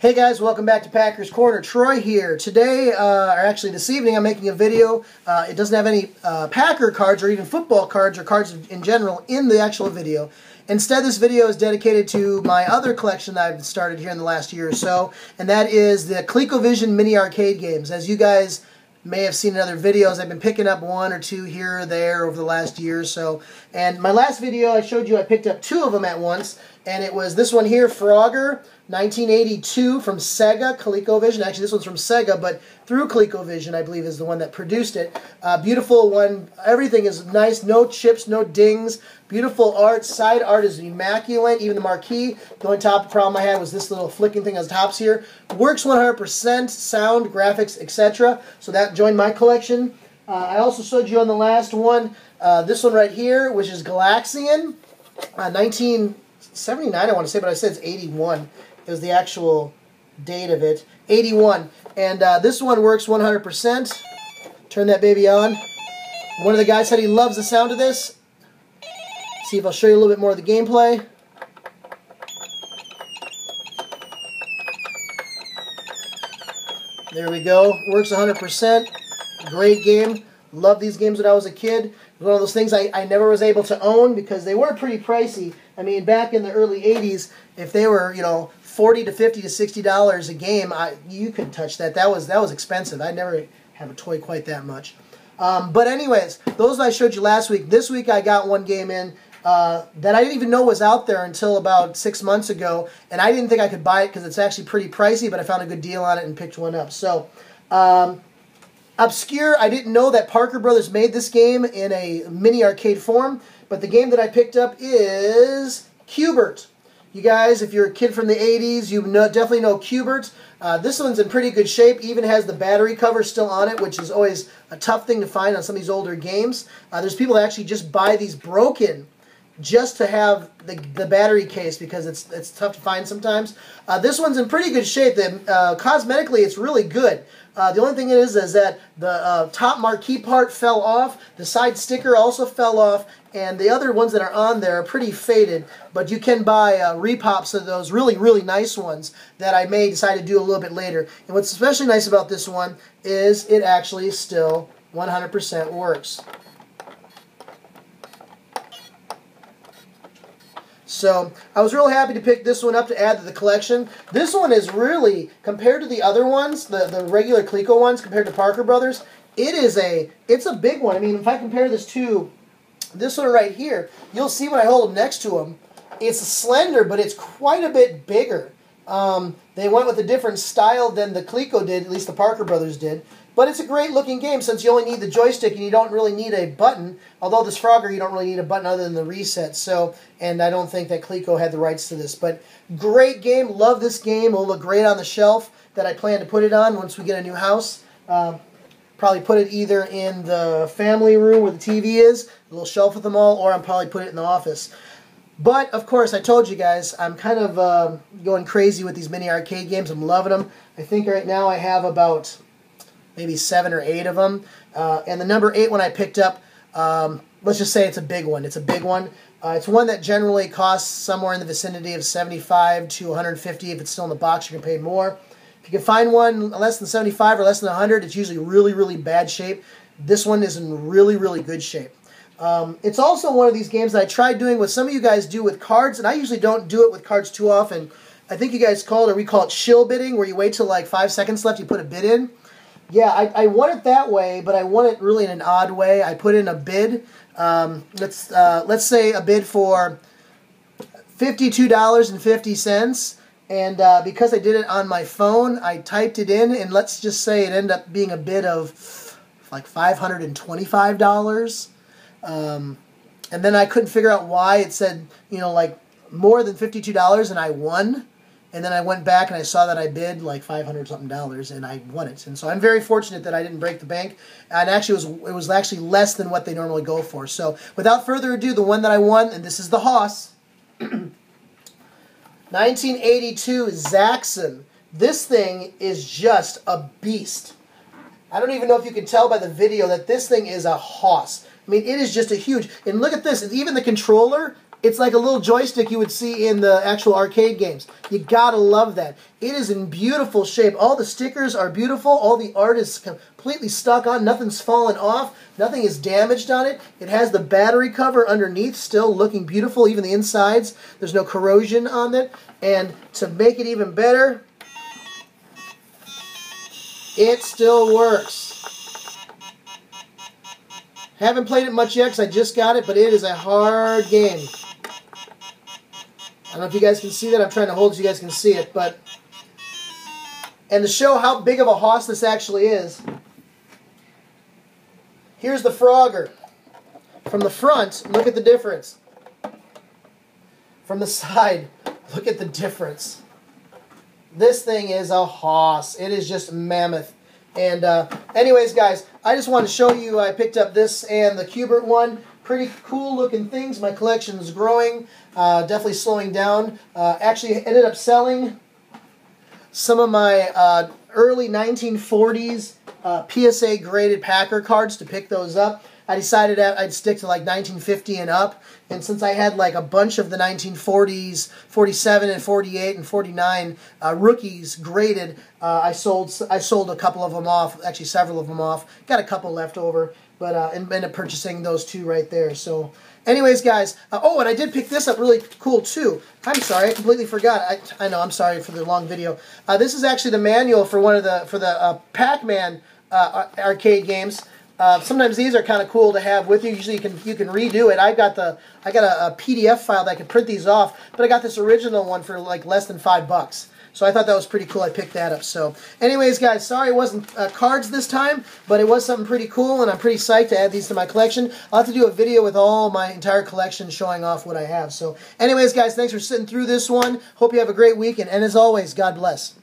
Hey guys, welcome back to Packers Corner. Troy here. Today, or actually this evening, I'm making a video. It doesn't have any Packer cards or even football cards or cards in general in the actual video. Instead, this video is dedicated to my other collection that I've started here in the last year or so, and that is the ColecoVision mini arcade games. As you guys may have seen in other videos, I've been picking up one or two here or there over the last year or so. And my last video, I showed you I picked up two of them at once, and it was this one here, Frogger, 1982 from Sega, ColecoVision. Actually, this one's from Sega, but through ColecoVision, I believe, is the one that produced it. Beautiful one. Everything is nice. No chips, no dings. Beautiful art. Side art is immaculate. Even the marquee. The only top problem I had was this little flicking thing on the tops here. Works 100%. Sound, graphics, etc. So that joined my collection. I also showed you on the last one, this one right here, which is Zaxxon, 1979, I want to say, but I said it's 81. It was the actual date of it. 81. And this one works 100%. Turn that baby on. One of the guys said he loves the sound of this. See if I'll show you a little bit more of the gameplay. There we go. Works 100%. Great game. Loved these games when I was a kid. It was one of those things I never was able to own because they were pretty pricey. I mean, back in the early 80s, if they were, you know, $40 to $50 to $60 a game, you couldn't touch that. That was expensive. I never have a toy quite that much. But anyways, those I showed you last week. This week I got one game in that I didn't even know was out there until about 6 months ago, and I didn't think I could buy it because it's actually pretty pricey, but I found a good deal on it and picked one up. So, obscure, I didn't know that Parker Brothers made this game in a mini arcade form, but the game that I picked up is Qbert. You guys, if you're a kid from the 80s, you definitely know Qbert. This one's in pretty good shape, even has the battery cover still on it, which is always a tough thing to find on some of these older games. There's people that actually just buy these broken just to have the battery case because it's tough to find sometimes. This one's in pretty good shape. Cosmetically, it's really good. The only thing is that the top marquee part fell off, the side sticker also fell off, and the other ones that are on there are pretty faded, but you can buy repops of those really, really nice ones that I may decide to do a little bit later. And what's especially nice about this one is it actually still 100% works. So I was real happy to pick this one up to add to the collection. This one is really, compared to the other ones, the regular Coleco ones, compared to Parker Brothers, it's a big one. I mean, if I compare this to this one right here, you'll see when I hold them next to them, it's slender, but it's quite a bit bigger. They went with a different style than the Coleco did, at least the Parker Brothers did. But it's a great looking game since you only need the joystick and you don't really need a button. Although this Frogger, you don't really need a button other than the reset. So, and I don't think that Coleco had the rights to this. But great game. Love this game. It'll look great on the shelf that I plan to put it on once we get a new house. Probably put it either in the family room where the TV is, a little shelf with them all, or I'll probably put it in the office. But, of course, I told you guys, I'm kind of going crazy with these mini arcade games. I'm loving them. I think right now I have about maybe 7 or 8 of them. And the number 8 one I picked up, let's just say it's a big one. It's a big one. It's one that generally costs somewhere in the vicinity of $75 to $150. If it's still in the box, you're going to pay more. If you can find one less than $75 or less than $100, it's usually really, really bad shape. This one is in really, really good shape. It's also one of these games that I tried doing what some of you guys do with cards, and I usually don't do it with cards too often. I think you guys call it, or we call it shill bidding, where you wait till like 5 seconds left, you put a bid in. Yeah, I won it that way, but I won it really in an odd way. I put in a bid. Let's say a bid for $52.50, and because I did it on my phone, I typed it in, and let's just say it ended up being a bid of like $525. And then I couldn't figure out why it said, you know, like more than $52, and I won. And then I went back and I saw that I bid like $500-something, and I won it. And so I'm very fortunate that I didn't break the bank. And actually, it was actually less than what they normally go for. So without further ado, the one that I won, and this is the Hoss, 1982 Zaxxon. This thing is just a beast. I don't even know if you can tell by the video that this thing is a Hoss. I mean, it is just a huge. And look at this. Even the controller It's like a little joystick you would see in the actual arcade games. You gotta love that. It is in beautiful shape. All the stickers are beautiful. All the art is completely stuck on. Nothing's fallen off. Nothing is damaged on it. It has the battery cover underneath, still looking beautiful. Even the insides, there's no corrosion on it. And to make it even better, it still works. Haven't played it much yet because I just got it, but it is a hard game. I don't know if you guys can see that. I'm trying to hold so you guys can see it. And to show how big of a hoss this actually is, here's the Frogger. From the front, look at the difference. From the side, look at the difference. This thing is a hoss. It is just mammoth. And anyways, guys, I just wanted to show you I picked up this and the Qbert one. Pretty cool looking things. My collection is growing, definitely slowing down. Actually ended up selling some of my early 1940s PSA graded Packer cards to pick those up. I decided I'd stick to like 1950 and up, and since I had like a bunch of the 1940s, 47 and 48 and 49 rookies graded, I sold a couple of them off, actually several of them off. Got a couple left over, but ended up purchasing those two right there. So, anyways, guys. Oh, and I did pick this up really cool too. I'm sorry, I completely forgot. I know, I'm sorry for the long video. This is actually the manual for one of the Pac-Man arcade games. Sometimes these are kind of cool to have with you. Usually you can redo it. I got a PDF file that I could print these off, but I got this original one for like less than $5. So I thought that was pretty cool. I picked that up. So anyways, guys, sorry it wasn't cards this time, but it was something pretty cool, and I'm pretty psyched to add these to my collection. I'll have to do a video with all my entire collection showing off what I have. So anyways, guys, thanks for sitting through this one. Hope you have a great week, and as always, God bless.